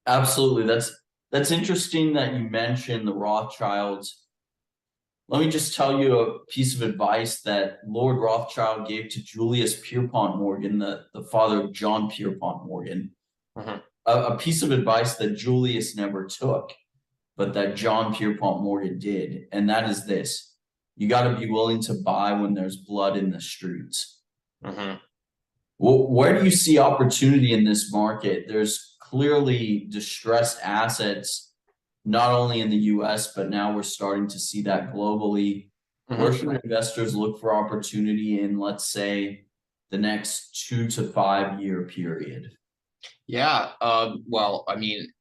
Absolutely. That's interesting that you mentioned the Rothschilds. Let me just tell you a piece of advice that Lord Rothschild gave to Julius Pierpont Morgan, the father of John Pierpont Morgan. Mhm. A piece of advice that Julius never took, but that John Pierpont Morgan did. And that is this: you got to be willing to buy when there's blood in the streets. Mhm. Well, where do you see opportunity in this market? There's clearly distressed assets, not only in the US, but now we're starting to see that globally. Where Mhm. should investors look for opportunity in, let's say, the next 2 to 5 year period? Yeah. Well, I mean,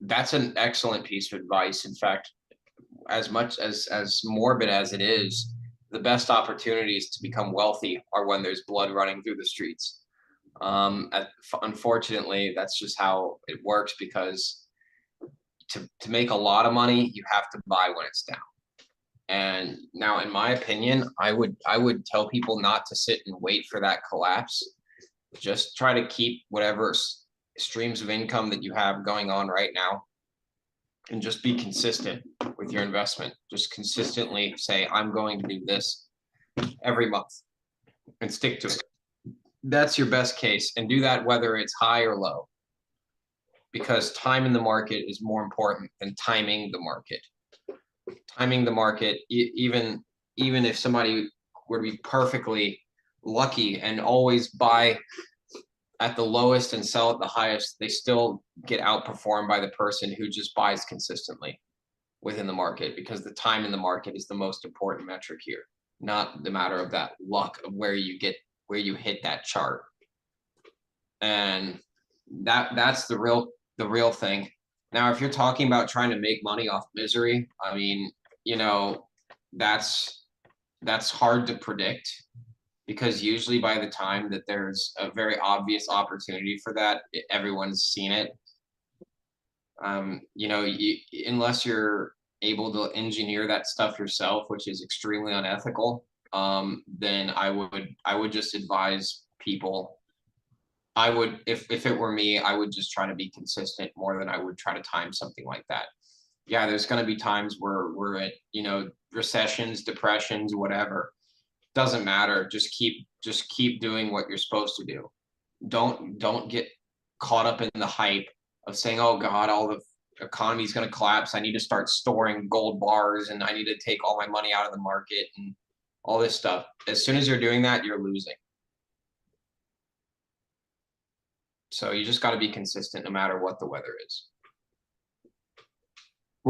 that's an excellent piece of advice. In fact, as much as morbid as it is, the best opportunities to become wealthy are when there's blood running through the streets. Unfortunately, that's just how it works because to make a lot of money, you have to buy when it's down. And now, in my opinion, I would tell people not to sit and wait for that collapse. Just try to keep whatever streams of income that you have going on right now, and just be consistent with your investment. Just consistently say, I'm going to do this every month and stick to it. That's your best case, and do that whether it's high or low, because time in the market is more important than timing the market. Timing the market, even if somebody were to be perfectly lucky and always buy at the lowest and sell at the highest, they still get outperformed by the person who just buys consistently within the market, because the time in the market is the most important metric here, not the matter of that luck of where you hit that chart. And that's the real thing. Now, if you're talking about trying to make money off misery, I mean, you know, that's that's hard to predict, because usually by the time that there's a very obvious opportunity for that, everyone's seen it. Unless you're able to engineer that stuff yourself, which is extremely unethical, then I would just advise people. I would, if it were me, I would just try to be consistent more than I would try to time something like that. Yeah, there's going to be times where we're at, recessions, depressions, whatever. Doesn't matter. Just keep doing what you're supposed to do. Don't get caught up in the hype of saying, "Oh God, all the economy is going to collapse. I need to start storing gold bars, and I need to take all my money out of the market and all this stuff." As soon as you're doing that, you're losing. So you just got to be consistent no matter what the weather is.